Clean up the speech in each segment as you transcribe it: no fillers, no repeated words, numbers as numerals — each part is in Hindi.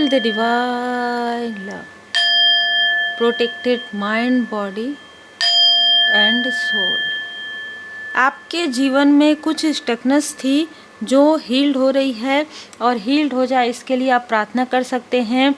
feel the divine love protected mind, body and soul। आपके जीवन में कुछ स्टकनेस थी जो हील्ड हो रही है और हील्ड हो जाए इसके लिए आप प्रार्थना कर सकते हैं।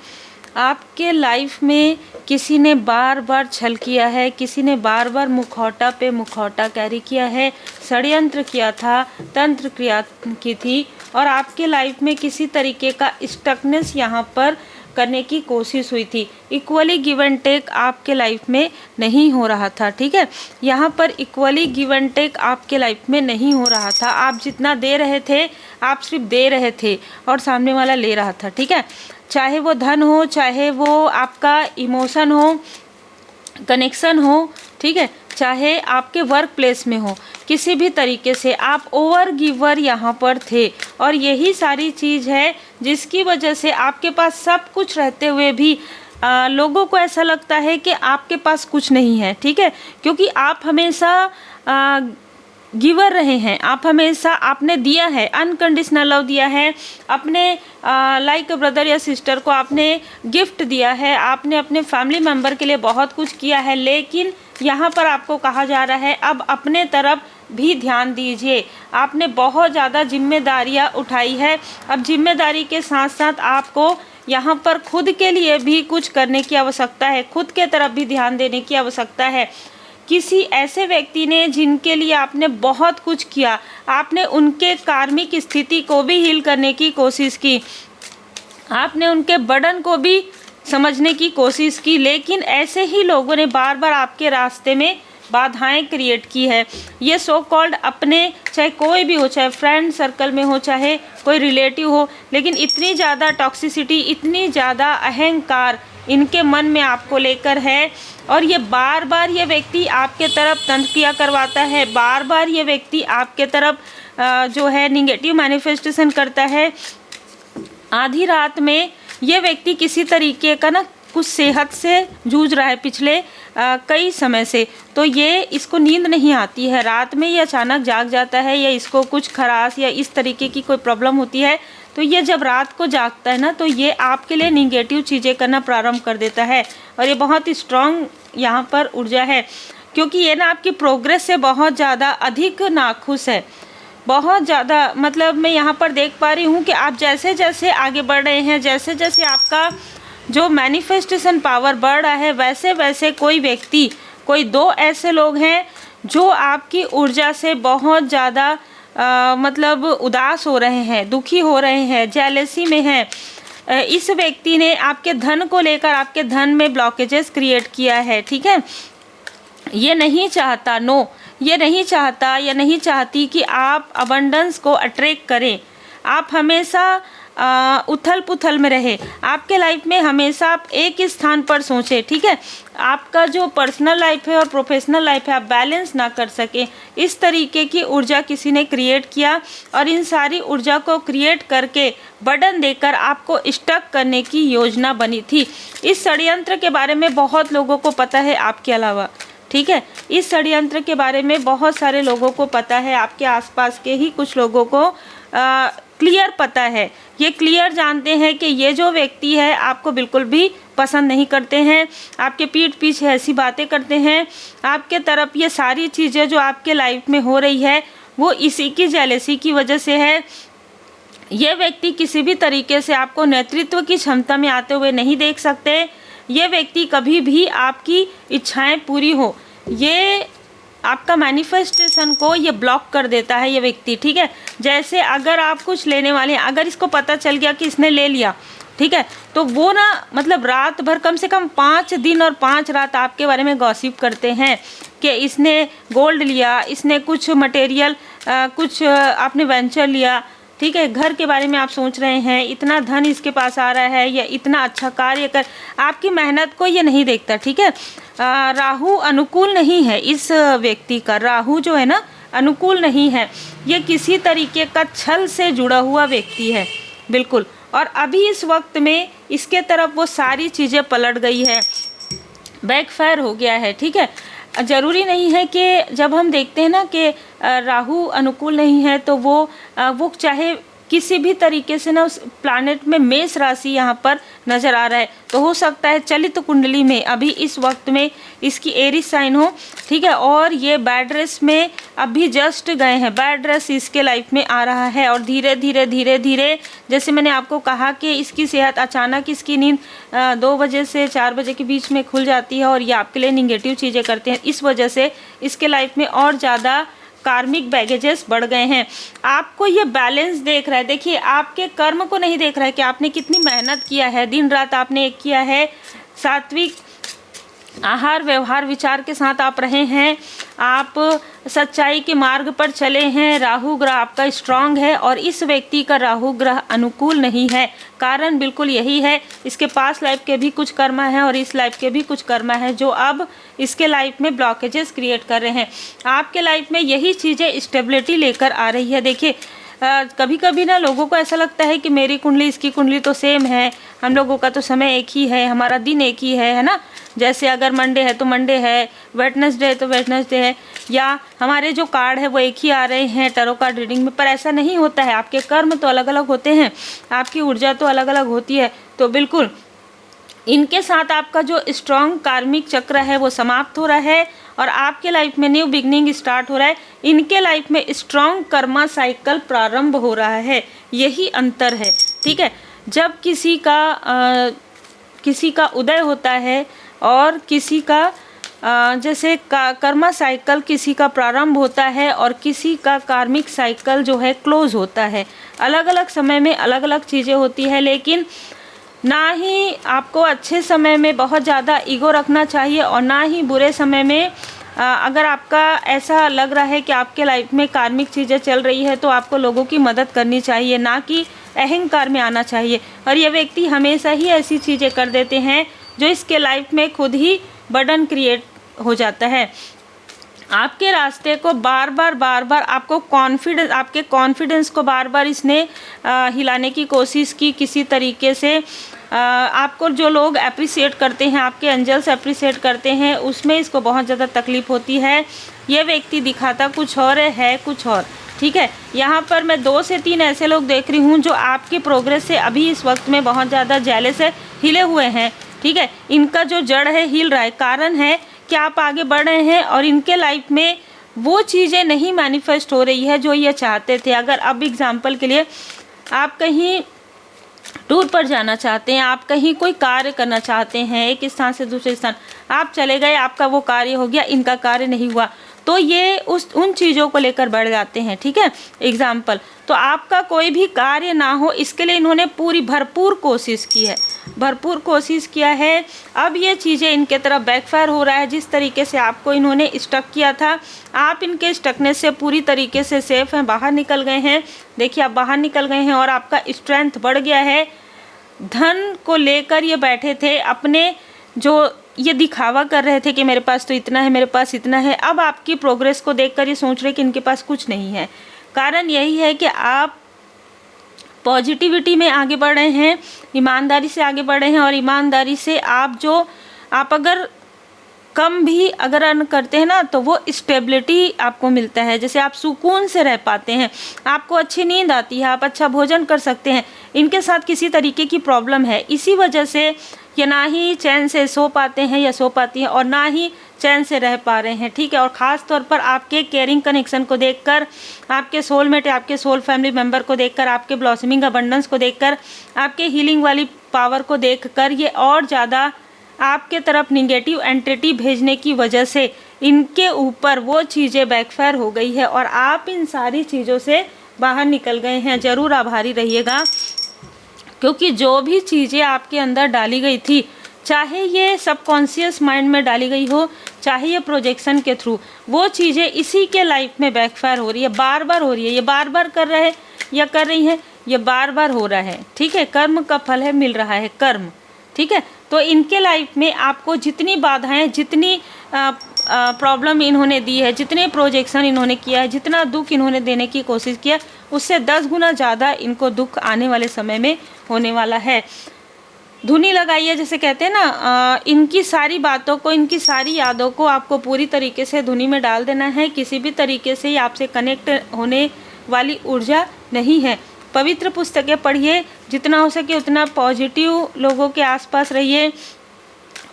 आपके लाइफ में किसी ने बार बार छल किया है, किसी ने बार बार मुखौटा पे मुखौटा कैरी किया है, षड्यंत्र किया था, तंत्र क्रिया की थी और आपके लाइफ में किसी तरीके का स्टकनेस यहाँ पर करने की कोशिश हुई थी। इक्वली गिव एंड टेक आपके लाइफ में नहीं हो रहा था, ठीक है। यहाँ पर इक्वली गिव एंड टेक आपके लाइफ में नहीं हो रहा था। आप जितना दे रहे थे आप सिर्फ दे रहे थे और सामने वाला ले रहा था, ठीक है। चाहे वो धन हो, चाहे वो आपका इमोशन हो, कनेक्शन हो, ठीक है, चाहे आपके वर्क प्लेस में हो, किसी भी तरीके से आप ओवर गिवर यहाँ पर थे और यही सारी चीज़ है जिसकी वजह से आपके पास सब कुछ रहते हुए भी लोगों को ऐसा लगता है कि आपके पास कुछ नहीं है, ठीक है। क्योंकि आप हमेशा गिवर रहे हैं, आप हमेशा आपने दिया है, अनकंडीशनल लव दिया है, अपने लाइक ब्रदर या सिस्टर को आपने गिफ्ट दिया है, आपने अपने फैमिली मेम्बर के लिए बहुत कुछ किया है। लेकिन यहाँ पर आपको कहा जा रहा है अब अपने तरफ भी ध्यान दीजिए। आपने बहुत ज़्यादा जिम्मेदारियाँ उठाई है, अब जिम्मेदारी के साथ साथ आपको यहाँ पर खुद के लिए भी कुछ करने की आवश्यकता है, खुद के तरफ भी ध्यान देने की आवश्यकता है। किसी ऐसे व्यक्ति ने जिनके लिए आपने बहुत कुछ किया, आपने उनके कार्मिक स्थिति को भी हील करने की कोशिश की, आपने उनके बर्डन को भी समझने की कोशिश की, लेकिन ऐसे ही लोगों ने बार बार आपके रास्ते में बाधाएं क्रिएट की है। ये सो कॉल्ड अपने, चाहे कोई भी हो, चाहे फ्रेंड सर्कल में हो, चाहे कोई रिलेटिव हो, लेकिन इतनी ज़्यादा टॉक्सिसिटी, इतनी ज़्यादा अहंकार इनके मन में आपको लेकर है और ये बार बार ये व्यक्ति आपके तरफ तंत्र क्रिया करवाता है, बार बार ये व्यक्ति आपके तरफ जो है निगेटिव मैनिफेस्टेशन करता है। आधी रात में ये व्यक्ति किसी तरीके का ना कुछ सेहत से जूझ रहा है पिछले कई समय से, तो ये इसको नींद नहीं आती है, रात में ये अचानक जाग जाता है या इसको कुछ खराश या इस तरीके की कोई प्रॉब्लम होती है, तो ये जब रात को जागता है ना तो ये आपके लिए निगेटिव चीज़ें करना प्रारंभ कर देता है। और ये बहुत स्ट्रॉन्ग यहाँ पर ऊर्जा है क्योंकि ये ना आपकी प्रोग्रेस से बहुत ज़्यादा अधिक नाखुश है, बहुत ज़्यादा। मतलब मैं यहाँ पर देख पा रही हूँ कि आप जैसे जैसे आगे बढ़ रहे हैं, जैसे जैसे आपका जो मैनिफेस्टेशन पावर बढ़ रहा है, वैसे वैसे कोई व्यक्ति, कोई दो ऐसे लोग हैं जो आपकी ऊर्जा से बहुत ज़्यादा मतलब उदास हो रहे हैं, दुखी हो रहे हैं, जेलसी में हैं। इस व्यक्ति ने आपके धन को लेकर आपके धन में ब्लॉकेजेस क्रिएट किया है, ठीक है। ये नहीं चाहता, नो, ये नहीं चाहता या नहीं चाहती कि आप अबंडेंस को अट्रैक्ट करें। आप हमेशा उथल पुथल में रहे, आपके लाइफ में हमेशा आप एक ही स्थान पर सोचें, ठीक है। आपका जो पर्सनल लाइफ है और प्रोफेशनल लाइफ है आप बैलेंस ना कर सकें, इस तरीके की ऊर्जा किसी ने क्रिएट किया और इन सारी ऊर्जा को क्रिएट करके बर्डन देकर आपको स्टक करने की योजना बनी थी। इस षड्यंत्र के बारे में बहुत लोगों को पता है आपके अलावा, ठीक है। इस षड्यंत्र के बारे में बहुत सारे लोगों को पता है, आपके आसपास के ही कुछ लोगों को क्लियर पता है। ये क्लियर जानते हैं कि ये जो व्यक्ति है आपको बिल्कुल भी पसंद नहीं करते हैं, आपके पीठ पीछे ऐसी बातें करते हैं, आपके तरफ ये सारी चीज़ें जो आपके लाइफ में हो रही है वो इसी की जेलसी की वजह से है। ये व्यक्ति किसी भी तरीके से आपको नेतृत्व की क्षमता में आते हुए नहीं देख सकते। ये व्यक्ति कभी भी आपकी इच्छाएं पूरी हो, ये आपका मैनिफेस्टेशन को ये ब्लॉक कर देता है ये व्यक्ति, ठीक है। जैसे अगर आप कुछ लेने वाले हैं, अगर इसको पता चल गया कि इसने ले लिया, ठीक है, तो वो ना मतलब रात भर कम से कम 5 दिन और 5 रात आपके बारे में गॉसिप करते हैं कि इसने गोल्ड लिया, इसने कुछ मटेरियल, कुछ आपने वेंचर लिया, ठीक है, घर के बारे में आप सोच रहे हैं, इतना धन इसके पास आ रहा है या इतना अच्छा कार्य कर, आपकी मेहनत को ये नहीं देखता, ठीक है। राहु अनुकूल नहीं है इस व्यक्ति का, राहु जो है ना अनुकूल नहीं है, ये किसी तरीके का छल से जुड़ा हुआ व्यक्ति है, बिल्कुल। और अभी इस वक्त में इसके तरफ वो सारी चीज़ें पलट गई है, बैकफायर हो गया है, ठीक है। ज़रूरी नहीं है कि जब हम देखते हैं ना कि राहु अनुकूल नहीं है तो वो चाहे किसी भी तरीके से ना उस प्लैनेट में मेष राशि यहाँ पर नज़र आ रहा है। तो हो सकता है चलित कुंडली में अभी इस वक्त में इसकी एरीज साइन हो, ठीक है, और ये बेड रेस्ट में अभी जस्ट गए हैं, बेड रेस्ट इसके लाइफ में आ रहा है। और धीरे धीरे धीरे धीरे जैसे मैंने आपको कहा कि इसकी सेहत अचानक, इसकी नींद 2 बजे से 4 बजे के बीच में खुल जाती है और ये आपके लिए निगेटिव चीज़ें करते हैं। इस वजह से इसके लाइफ में और ज़्यादा कार्मिक बैगेजेस बढ़ गए हैं। आपको ये बैलेंस देख रहा है, देखिए आपके कर्म को नहीं देख रहा है कि आपने कितनी मेहनत किया है, दिन रात आपने एक किया है, सात्विक आहार व्यवहार विचार के साथ आप रहे हैं, आप सच्चाई के मार्ग पर चले हैं, राहु ग्रह आपका स्ट्रांग है और इस व्यक्ति का राहु ग्रह अनुकूल नहीं है। कारण बिल्कुल यही है, इसके पास लाइफ के भी कुछ कर्मा है और इस लाइफ के भी कुछ कर्मा है जो अब इसके लाइफ में ब्लॉकेजेस क्रिएट कर रहे हैं। आपके लाइफ में यही चीज़ें स्टेबिलिटी लेकर आ रही है। देखिए कभी कभी ना लोगों को ऐसा लगता है कि मेरी कुंडली इसकी कुंडली तो सेम है, हम लोगों का तो समय एक ही है, हमारा दिन एक ही है ना। जैसे अगर मंडे है तो मंडे है, वेडनेसडे है तो वेडनेसडे है, या हमारे जो कार्ड है वो एक ही आ रहे हैं टैरो कार्ड रीडिंग में। पर ऐसा नहीं होता है, आपके कर्म तो अलग अलग होते हैं, आपकी ऊर्जा तो अलग अलग होती है। तो बिल्कुल इनके साथ आपका जो स्ट्रॉन्ग कार्मिक चक्र है वो समाप्त हो रहा है और आपके लाइफ में न्यू बिगनिंग स्टार्ट हो रहा है। इनके लाइफ में स्ट्रॉन्ग कर्मा साइकिल प्रारंभ हो रहा है, यही अंतर है, ठीक है। जब किसी का उदय होता है और किसी का जैसे कर्मा साइकिल किसी का प्रारंभ होता है और किसी का कार्मिक साइकिल जो है क्लोज होता है। अलग अलग समय में अलग अलग चीज़ें होती है, लेकिन ना ही आपको अच्छे समय में बहुत ज़्यादा ईगो रखना चाहिए और ना ही बुरे समय में अगर आपका ऐसा लग रहा है कि आपके लाइफ में कार्मिक चीज़ें चल रही है तो आपको लोगों की मदद करनी चाहिए, ना कि अहंकार में आना चाहिए। और ये व्यक्ति हमेशा ही ऐसी चीज़ें कर देते हैं जो इसके लाइफ में खुद ही बर्डन क्रिएट हो जाता है। आपके रास्ते को बार बार आपके कॉन्फिडेंस को बार बार इसने हिलाने की कोशिश की किसी तरीके से। आपको जो लोग अप्रिशिएट करते हैं, आपके एंजल्स अप्रिशिएट करते हैं, उसमें इसको बहुत ज़्यादा तकलीफ़ होती है। ये व्यक्ति दिखाता कुछ और है कुछ और, ठीक है। यहाँ पर मैं 2 से 3 ऐसे लोग देख रही हूँ जो आपकी प्रोग्रेस से अभी इस वक्त में बहुत ज़्यादा जेलस है, हिले हुए हैं, ठीक है। इनका जो जड़ है हिल रहा है, कारण है कि आप आगे बढ़ रहे हैं और इनके लाइफ में वो चीज़ें नहीं मैनिफेस्ट हो रही है जो ये चाहते थे। अगर अब एग्जांपल के लिए आप कहीं टूर पर जाना चाहते हैं, आप कहीं कोई कार्य करना चाहते हैं, एक स्थान से दूसरे स्थान आप चले गए, आपका वो कार्य हो गया, इनका कार्य नहीं हुआ, तो ये उन चीज़ों को लेकर बढ़ जाते हैं, ठीक है। एग्जाम्पल, तो आपका कोई भी कार्य ना हो इसके लिए इन्होंने भरपूर कोशिश की है, भरपूर कोशिश किया है। अब ये चीज़ें इनके तरफ बैकफायर हो रहा है। जिस तरीके से आपको इन्होंने स्टक किया था, आप इनके स्टकनेस से पूरी तरीके से सेफ हैं, बाहर निकल गए हैं। देखिए आप बाहर निकल गए हैं और आपका स्ट्रेंथ बढ़ गया है। धन को लेकर ये बैठे थे, अपने जो ये दिखावा कर रहे थे कि मेरे पास तो इतना है, मेरे पास इतना है। अब आपकी प्रोग्रेस को देखकर ये सोच रहे कि इनके पास कुछ नहीं है। कारण यही है कि आप पॉजिटिविटी में आगे बढ़ रहे हैं, ईमानदारी से आगे बढ़ रहे हैं और ईमानदारी से आप अगर कम भी अगर अर्न करते हैं ना तो वो स्टेबिलिटी आपको मिलता है। जैसे आप सुकून से रह पाते हैं, आपको अच्छी नींद आती है, आप अच्छा भोजन कर सकते हैं। इनके साथ किसी तरीके की प्रॉब्लम है, इसी वजह से ये ना ही चैन से सो पाते हैं या सो पाती हैं और ना ही चैन से रह पा रहे हैं, ठीक है। और ख़ास तौर पर आपके केयरिंग कनेक्शन को देखकर, आपके सोलमेट, आपके सोल फैमिली मेम्बर को देखकर, आपके ब्लॉसमिंग अबंडेंस को देखकर, आपके हीलिंग वाली पावर को देखकर ये और ज़्यादा आपके तरफ निगेटिव एंटिटी भेजने की वजह से इनके ऊपर वो चीज़ें बैकफायर हो गई है और आप इन सारी चीज़ों से बाहर निकल गए हैं। ज़रूर आभारी रहिएगा, क्योंकि जो भी चीज़ें आपके अंदर डाली गई थी, चाहे ये सबकॉन्शियस माइंड में डाली गई हो, चाहे ये प्रोजेक्शन के थ्रू, वो चीज़ें इसी के लाइफ में बैकफायर हो रही है, बार बार हो रही है। ये बार बार कर रहे हैं या कर रही हैं, ये बार बार हो रहा है, ठीक है। कर्म का फल है, मिल रहा है कर्म, ठीक है। तो इनके लाइफ में आपको जितनी बाधाएं, जितनी प्रॉब्लम इन्होंने दी है, जितने प्रोजेक्शन इन्होंने किया है, जितना दुख इन्होंने देने की कोशिश किया, उससे 10 गुना ज़्यादा इनको दुख आने वाले समय में होने वाला है। धुनी लगाइए, जैसे कहते हैं ना, इनकी सारी बातों को, इनकी सारी यादों को आपको पूरी तरीके से धुनी में डाल देना है। किसी भी तरीके से आपसे कनेक्ट होने वाली ऊर्जा नहीं है। पवित्र पुस्तकें पढ़िए, जितना हो सके उतना पॉजिटिव लोगों के आसपास रहिए,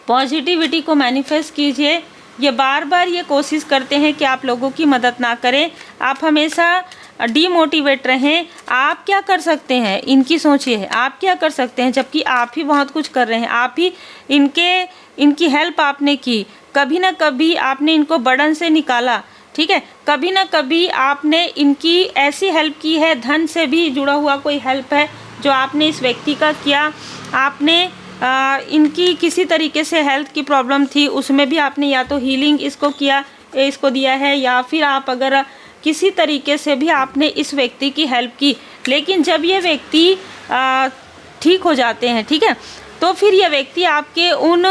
पॉजिटिविटी को मैनिफेस्ट कीजिए। ये बार बार ये कोशिश करते हैं कि आप लोगों की मदद ना करें, आप हमेशा डीमोटिवेट रहें। आप क्या कर सकते हैं इनकी सोचिए, आप क्या कर सकते हैं, जबकि आप ही बहुत कुछ कर रहे हैं। आप ही इनकी हेल्प आपने की, कभी ना कभी आपने इनको बर्डन से निकाला, ठीक है, कभी ना कभी आपने इनकी ऐसी हेल्प की है, धन से भी जुड़ा हुआ कोई हेल्प है जो आपने इस व्यक्ति का किया। आपने इनकी किसी तरीके से हेल्थ की प्रॉब्लम थी, उसमें भी आपने या तो हीलिंग इसको दिया है, या फिर आप अगर किसी तरीके से भी आपने इस व्यक्ति की हेल्प की। लेकिन जब ये व्यक्ति ठीक हो जाते हैं, ठीक है, तो फिर ये व्यक्ति आपके उन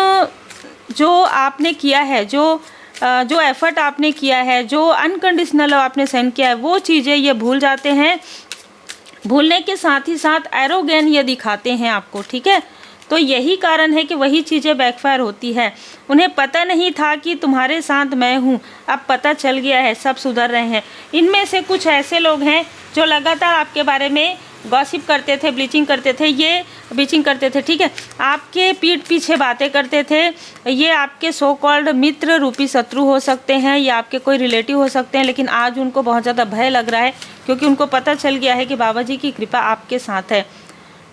जो आपने किया है, जो एफर्ट आपने किया है, जो अनकंडीशनल आपने सेंड किया है, वो चीज़ें ये भूल जाते हैं। भूलने के साथ ही साथ एरोगेन ये दिखाते हैं आपको, ठीक है। तो यही कारण है कि वही चीज़ें बैकफायर होती है। उन्हें पता नहीं था कि तुम्हारे साथ मैं हूँ, अब पता चल गया है, सब सुधर रहे हैं। इनमें से कुछ ऐसे लोग हैं जो लगातार आपके बारे में गॉसिप करते थे, ब्लीचिंग करते थे, ठीक है, आपके पीठ पीछे बातें करते थे। ये आपके सो कॉल्ड मित्र रूपी शत्रु हो सकते हैं, या आपके कोई रिलेटिव हो सकते हैं, लेकिन आज उनको बहुत ज़्यादा भय लग रहा है, क्योंकि उनको पता चल गया है कि बाबा जी की कृपा आपके साथ है।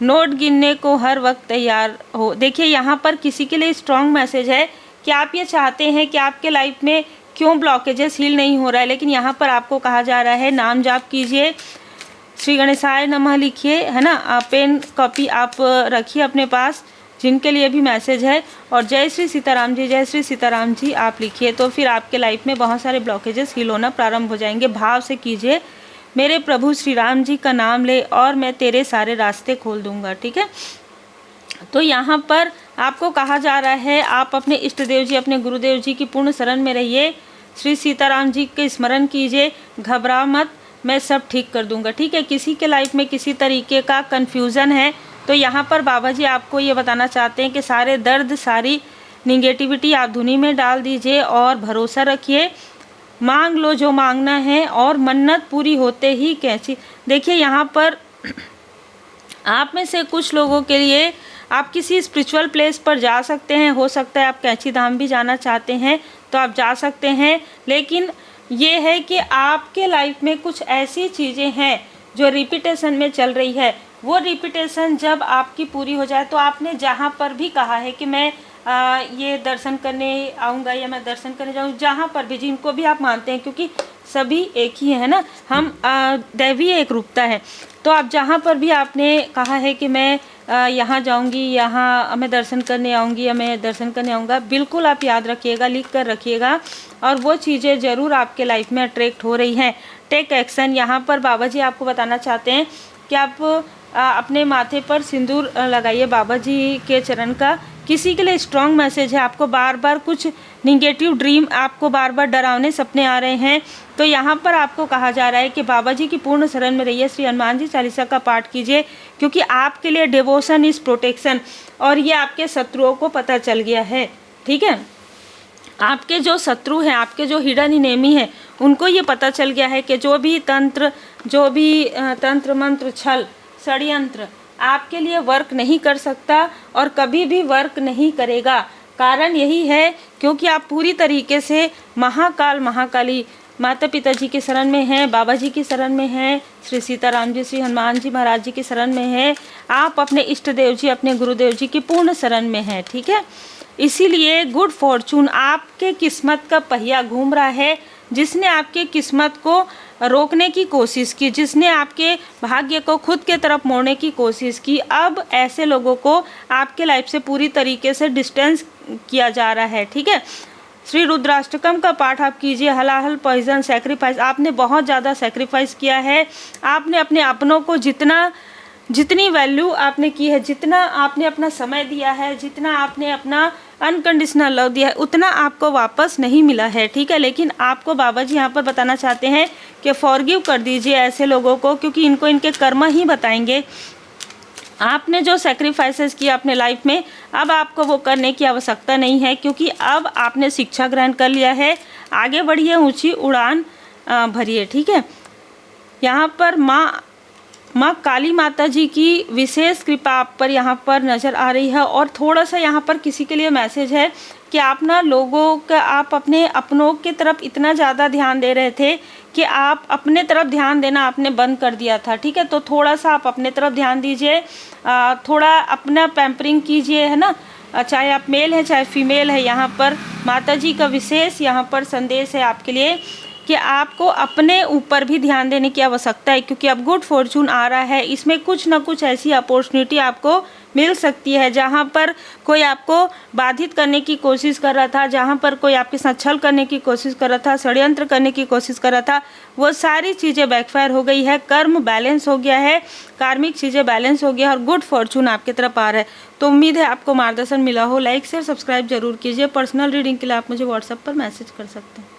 नोट गिनने को हर वक्त तैयार हो। देखिए यहाँ पर किसी के लिए स्ट्रॉन्ग मैसेज है कि आप ये चाहते हैं कि आपके लाइफ में क्यों ब्लॉकेजेस हील नहीं हो रहा है, लेकिन यहाँ पर आपको कहा जा रहा है नाम जाप कीजिए, श्री गणेशाय नमः लिखिए, है ना, पेन कॉपी आप रखिए अपने पास, जिनके लिए भी मैसेज है, और जय श्री सीताराम जी, जय श्री सीताराम जी आप लिखिए। तो फिर आपके लाइफ में बहुत सारे ब्लॉकेजेस हील होना प्रारंभ हो जाएंगे। भाव से कीजिए, मेरे प्रभु श्री राम जी का नाम ले और मैं तेरे सारे रास्ते खोल दूंगा, ठीक है। तो यहाँ पर आपको कहा जा रहा है आप अपने इष्ट देव जी, अपने गुरुदेव जी की पूर्ण शरण में रहिए, श्री सीताराम जी के स्मरण कीजिए, घबरा मत, मैं सब ठीक कर दूंगा, ठीक है। किसी के लाइफ में किसी तरीके का कन्फ्यूज़न है, तो यहाँ पर बाबा जी आपको ये बताना चाहते हैं कि सारे दर्द, सारी निगेटिविटी आप धुनी में डाल दीजिए और भरोसा रखिए, मांग लो जो मांगना है, और मन्नत पूरी होते ही कैंची। देखिए यहाँ पर आप में से कुछ लोगों के लिए आप किसी स्पिरिचुअल प्लेस पर जा सकते हैं, हो सकता है आप कैंची धाम भी जाना चाहते हैं तो आप जा सकते हैं। लेकिन ये है कि आपके लाइफ में कुछ ऐसी चीज़ें हैं जो रिपीटेशन में चल रही है, वो रिपीटेशन जब आपकी पूरी हो जाए, तो आपने जहाँ पर भी कहा है कि मैं ये दर्शन करने आऊँगा या मैं दर्शन करने जाऊँ, जहाँ पर भी, जिनको भी आप मानते हैं, क्योंकि सभी एक ही है ना, हम दैवीय एक रूपता है, तो आप जहाँ पर भी आपने कहा है कि मैं यहाँ जाऊँगी, यहाँ मैं दर्शन करने आऊँगी या मैं दर्शन करने आऊँगा, बिल्कुल आप याद रखिएगा, लिख कर रखिएगा, और वो चीज़ें ज़रूर आपके लाइफ में अट्रैक्ट हो रही हैं। Take action. यहाँ पर बाबा जी आपको बताना चाहते हैं कि आप अपने माथे पर सिंदूर लगाइए बाबा जी के चरण का। किसी के लिए स्ट्रॉन्ग मैसेज है, आपको बार बार कुछ निगेटिव ड्रीम, आपको बार बार डरावने सपने आ रहे हैं, तो यहाँ पर आपको कहा जा रहा है कि बाबा जी की पूर्ण शरण में रहिए, श्री हनुमान जी चालीसा का पाठ कीजिए, क्योंकि आपके लिए डिवोशन इज प्रोटेक्शन, और ये आपके शत्रुओं को पता चल गया है, ठीक है। आपके जो शत्रु हैं, आपके जो हिडन इनेमी हैं, उनको ये पता चल गया है कि जो भी तंत्र मंत्र, छल, षड्यंत्र आपके लिए वर्क नहीं कर सकता और कभी भी वर्क नहीं करेगा। कारण यही है क्योंकि आप पूरी तरीके से महाकाली माता पिता जी की शरण में हैं, बाबा जी की शरण में हैं, श्री सीताराम जी, श्री हनुमान जी महाराज जी की शरण में हैं, आप अपने इष्ट देव जी, अपने गुरुदेव जी की पूर्ण शरण में हैं, ठीक है। इसीलिए गुड फॉर्चून, आपके किस्मत का पहिया घूम रहा है, जिसने आपके किस्मत को रोकने की कोशिश की, जिसने आपके भाग्य को खुद के तरफ मोड़ने की कोशिश की, अब ऐसे लोगों को आपके लाइफ से पूरी तरीके से डिस्टेंस किया जा रहा है, ठीक है। श्री रुद्राष्टकम का पाठ आप कीजिए, हलाहल पॉइजन सेक्रीफाइस, आपने बहुत ज़्यादा सेक्रीफाइस किया है, आपने अपने अपनों को जितनी वैल्यू आपने की है, जितना आपने अपना समय दिया है, जितना आपने अपना अनकंडीशनल लव दिया है, उतना आपको वापस नहीं मिला है, ठीक है। लेकिन आपको बाबा जी यहाँ पर बताना चाहते हैं कि फॉरगिव कर दीजिए ऐसे लोगों को, क्योंकि इनको इनके कर्म ही बताएंगे। आपने जो सेक्रीफाइसेस किया अपने लाइफ में, अब आपको वो करने की आवश्यकता नहीं है, क्योंकि अब आपने शिक्षा ग्रहण कर लिया है। आगे बढ़िए, ऊंची उड़ान भरिए, ठीक है। यहाँ पर माँ काली माता जी की विशेष कृपा आप पर यहाँ पर नज़र आ रही है। और थोड़ा सा यहाँ पर किसी के लिए मैसेज है कि आप ना लोगों का, आप अपने अपनों की तरफ इतना ज़्यादा ध्यान दे रहे थे कि आप अपने तरफ ध्यान देना आपने बंद कर दिया था, ठीक है। तो थोड़ा सा आप अपने तरफ ध्यान दीजिए, थोड़ा अपना पैम्परिंग कीजिए, है ना। चाहे आप मेल है चाहे फीमेल है, यहाँ पर माता जी का विशेष यहाँ पर संदेश है आपके लिए कि आपको अपने ऊपर भी ध्यान देने की आवश्यकता है, क्योंकि अब गुड फॉर्चून आ रहा है। इसमें कुछ ना कुछ ऐसी अपॉर्चुनिटी आपको मिल सकती है जहाँ पर कोई आपको बाधित करने की कोशिश कर रहा था, जहाँ पर कोई आपके साथ छल करने की कोशिश कर रहा था, षड्यंत्र करने की कोशिश कर रहा था, वो सारी चीज़ें बैकफायर हो गई है। कर्म बैलेंस हो गया है, कार्मिक चीज़ें बैलेंस हो गया है और गुड फॉर्चून आपकी तरफ आ रहा है। तो उम्मीद है आपको मार्गदर्शन मिला हो। लाइक शेयर सब्सक्राइब जरूर कीजिए। पर्सनल रीडिंग के लिए आप मुझे व्हाट्सएप पर मैसेज कर सकते हैं।